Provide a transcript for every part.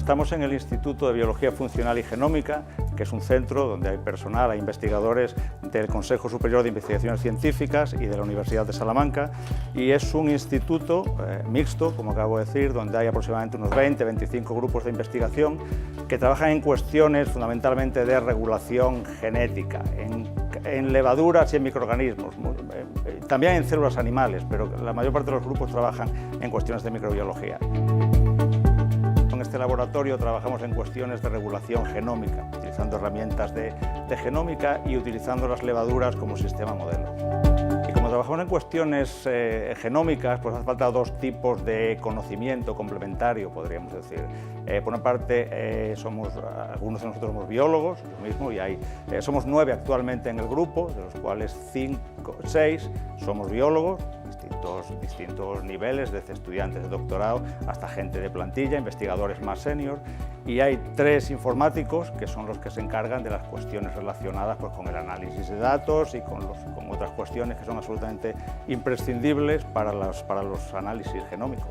Estamos en el Instituto de Biología Funcional y Genómica, que es un centro donde hay personal, hay investigadores del Consejo Superior de Investigaciones Científicas y de la Universidad de Salamanca, y es un instituto mixto, como acabo de decir, donde hay aproximadamente unos 20-25 grupos de investigación que trabajan en cuestiones fundamentalmente de regulación genética, en levaduras y en microorganismos, también en células animales, pero la mayor parte de los grupos trabajan en cuestiones de microbiología. En este laboratorio trabajamos en cuestiones de regulación genómica, utilizando herramientas de genómica y utilizando las levaduras como sistema modelo. Y como trabajamos en cuestiones genómicas, pues hace falta dos tipos de conocimiento complementario, podríamos decir. Por una parte, algunos de nosotros somos biólogos, yo mismo, y somos 9 actualmente en el grupo, de los cuales 6 somos biólogos, distintos niveles, desde estudiantes de doctorado hasta gente de plantilla, investigadores más senior, y hay 3 informáticos que son los que se encargan de las cuestiones relacionadas pues, con el análisis de datos y con otras cuestiones que son absolutamente imprescindibles para los análisis genómicos.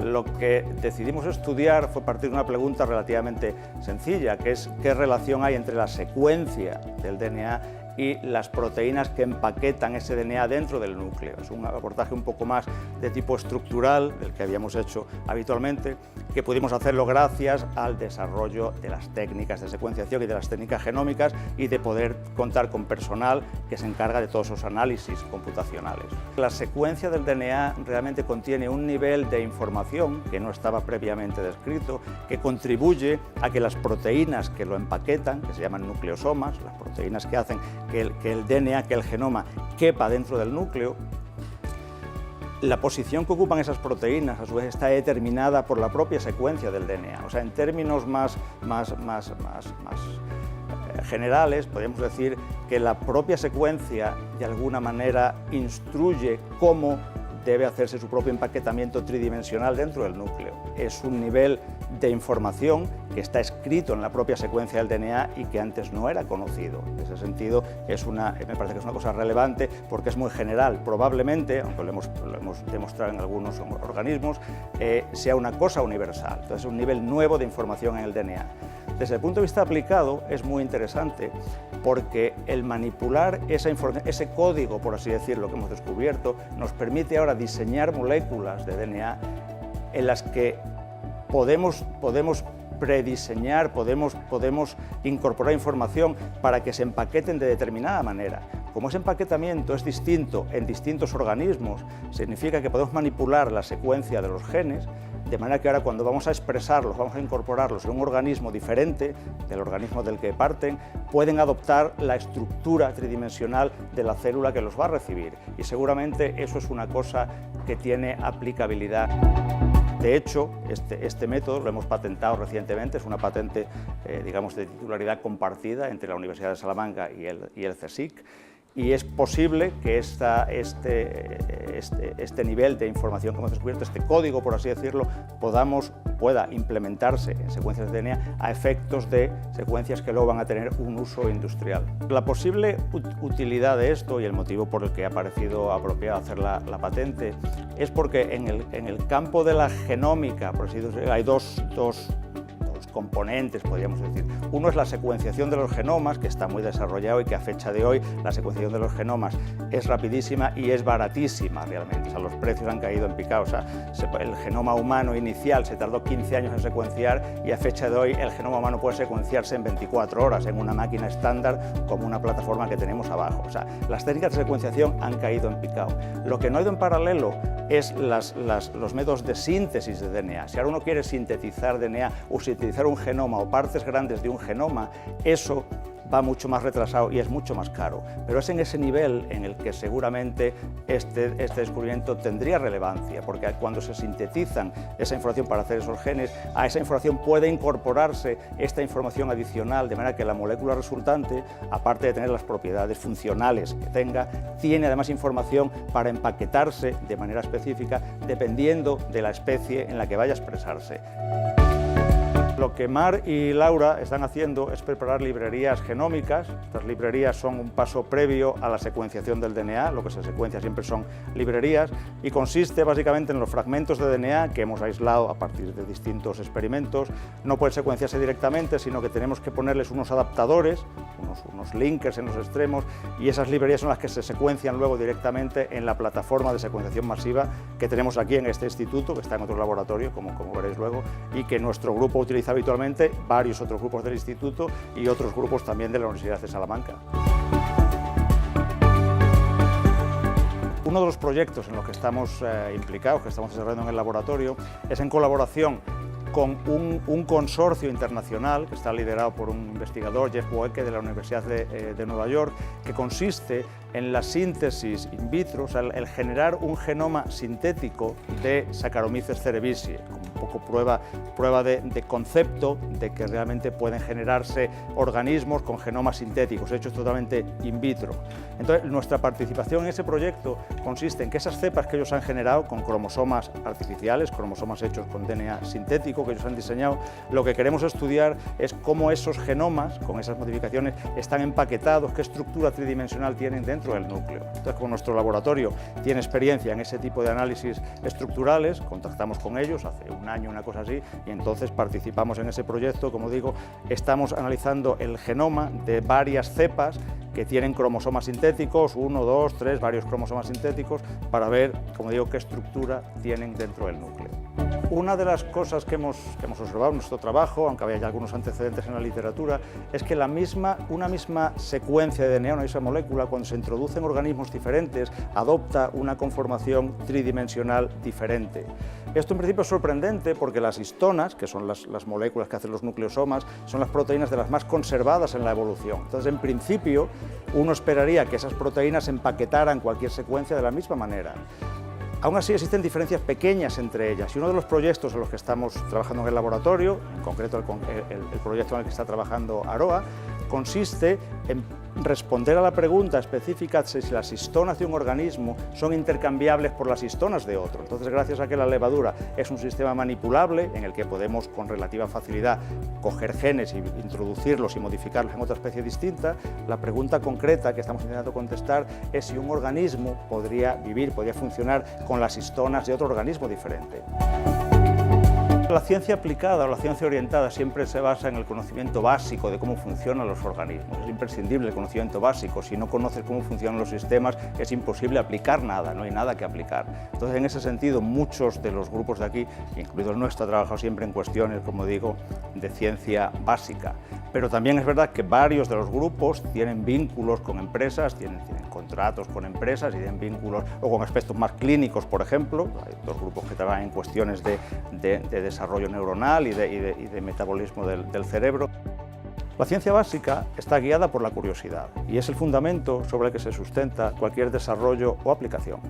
Lo que decidimos estudiar fue partir de una pregunta relativamente sencilla, que es qué relación hay entre la secuencia del DNA y las proteínas que empaquetan ese DNA dentro del núcleo. Es un abordaje un poco más de tipo estructural del que habíamos hecho habitualmente, que pudimos hacerlo gracias al desarrollo de las técnicas de secuenciación y de las técnicas genómicas y de poder contar con personal que se encarga de todos esos análisis computacionales. La secuencia del DNA realmente contiene un nivel de información que no estaba previamente descrito, que contribuye a que las proteínas que lo empaquetan, que se llaman nucleosomas, las proteínas que hacen que el DNA, que el genoma quepa dentro del núcleo, la posición que ocupan esas proteínas a su vez está determinada por la propia secuencia del DNA. O sea, en términos más generales, podríamos decir que la propia secuencia de alguna manera instruye cómo debe hacerse su propio empaquetamiento tridimensional dentro del núcleo. Es un nivel de información que está escrito en la propia secuencia del DNA y que antes no era conocido. En ese sentido, me parece que es una cosa relevante porque es muy general. Probablemente, aunque lo hemos demostrado en algunos organismos, sea una cosa universal. Entonces, es un nivel nuevo de información en el DNA. Desde el punto de vista aplicado, es muy interesante porque el manipular esa información, ese código, por así decirlo, que hemos descubierto, nos permite ahora diseñar moléculas de DNA en las que podemos prediseñar, podemos incorporar información para que se empaqueten de determinada manera. Como ese empaquetamiento es distinto en distintos organismos, significa que podemos manipular la secuencia de los genes, de manera que ahora cuando vamos a expresarlos, vamos a incorporarlos en un organismo diferente del organismo del que parten, pueden adoptar la estructura tridimensional de la célula que los va a recibir. Y seguramente eso es una cosa que tiene aplicabilidad. De hecho, este método lo hemos patentado recientemente, es una patente digamos, de titularidad compartida entre la Universidad de Salamanca y el CSIC, y es posible que este nivel de información que hemos descubierto, este código, por así decirlo, pueda implementarse en secuencias de DNA a efectos de secuencias que luego van a tener un uso industrial. La posible utilidad de esto y el motivo por el que ha parecido apropiado hacer la patente es porque en el campo de la genómica, por así decirlo, hay dos componentes, podríamos decir. Uno es la secuenciación de los genomas, que está muy desarrollado y que a fecha de hoy la secuenciación de los genomas es rapidísima y es baratísima realmente. O sea, los precios han caído en picado. O sea, el genoma humano inicial se tardó 15 años en secuenciar y a fecha de hoy el genoma humano puede secuenciarse en 24 horas en una máquina estándar como una plataforma que tenemos abajo. O sea, las técnicas de secuenciación han caído en picado. Lo que no ha ido en paralelo es los métodos de síntesis de DNA. Si ahora uno quiere sintetizar DNA o sintetizar un genoma o partes grandes de un genoma, eso va mucho más retrasado y es mucho más caro. Pero es en ese nivel en el que seguramente este descubrimiento tendría relevancia, porque cuando se sintetizan esa información para hacer esos genes, a esa información puede incorporarse esta información adicional, de manera que la molécula resultante, aparte de tener las propiedades funcionales que tenga, tiene además información para empaquetarse de manera específica dependiendo de la especie en la que vaya a expresarse. lo que Mar y Laura están haciendo es preparar librerías genómicas. Estas librerías son un paso previo a la secuenciación del DNA, lo que se secuencia siempre son librerías, y consiste básicamente en los fragmentos de DNA que hemos aislado a partir de distintos experimentos. No pueden secuenciarse directamente, sino que tenemos que ponerles unos adaptadores, unos linkers en los extremos, y esas librerías son las que se secuencian luego directamente en la plataforma de secuenciación masiva que tenemos aquí en este instituto, que está en otro laboratorio, como veréis luego, y que nuestro grupo utiliza habitualmente, varios otros grupos del instituto y otros grupos también de la Universidad de Salamanca. Uno de los proyectos en los que estamos implicados, que estamos desarrollando en el laboratorio, es en colaboración con un consorcio internacional que está liderado por un investigador, Jeff Boeke, de la Universidad de Nueva York, que consiste en la síntesis in vitro, o sea, el generar un genoma sintético de Saccharomyces cerevisiae, como un poco prueba de concepto de que realmente pueden generarse organismos con genomas sintéticos, hechos totalmente in vitro. Entonces, nuestra participación en ese proyecto consiste en que esas cepas que ellos han generado con cromosomas artificiales, cromosomas hechos con DNA sintético que ellos han diseñado, lo que queremos estudiar es cómo esos genomas, con esas modificaciones, están empaquetados, qué estructura tridimensional tienen dentro del núcleo. Entonces, como nuestro laboratorio tiene experiencia en ese tipo de análisis estructurales, contactamos con ellos hace un año, una cosa así, y entonces participamos en ese proyecto. Como digo, estamos analizando el genoma de varias cepas que tienen cromosomas sintéticos, 1, 2, 3, varios cromosomas sintéticos, para ver, como digo, qué estructura tienen dentro del núcleo. Una de las cosas que hemos observado en nuestro trabajo, aunque había ya algunos antecedentes en la literatura, es que una misma secuencia de DNA, una misma molécula, cuando se introduce en organismos diferentes, adopta una conformación tridimensional diferente. Esto en principio es sorprendente porque las histonas, que son las moléculas que hacen los nucleosomas, son las proteínas de las más conservadas en la evolución. Entonces, en principio, uno esperaría que esas proteínas empaquetaran cualquier secuencia de la misma manera. Aún así existen diferencias pequeñas entre ellas, y uno de los proyectos en los que estamos trabajando en el laboratorio, en concreto el proyecto en el que está trabajando Aroa, consiste en responder a la pregunta específica si las histonas de un organismo son intercambiables por las histonas de otro. Entonces, gracias a que la levadura es un sistema manipulable en el que podemos con relativa facilidad coger genes y introducirlos y modificarlos en otra especie distinta, la pregunta concreta que estamos intentando contestar es si un organismo podría vivir, podría funcionar con las histonas de otro organismo diferente. La ciencia aplicada o la ciencia orientada siempre se basa en el conocimiento básico de cómo funcionan los organismos. Es imprescindible el conocimiento básico. Si no conoces cómo funcionan los sistemas, es imposible aplicar nada, no hay nada que aplicar. Entonces, en ese sentido, muchos de los grupos de aquí, incluido el nuestro, ha trabajado siempre en cuestiones, como digo, de ciencia básica. Pero también es verdad que varios de los grupos tienen vínculos con empresas, tienen contratos con empresas y tienen vínculos o con aspectos más clínicos, por ejemplo. Hay dos grupos que trabajan en cuestiones de desarrollo neuronal y de metabolismo del cerebro. La ciencia básica está guiada por la curiosidad y es el fundamento sobre el que se sustenta cualquier desarrollo o aplicación.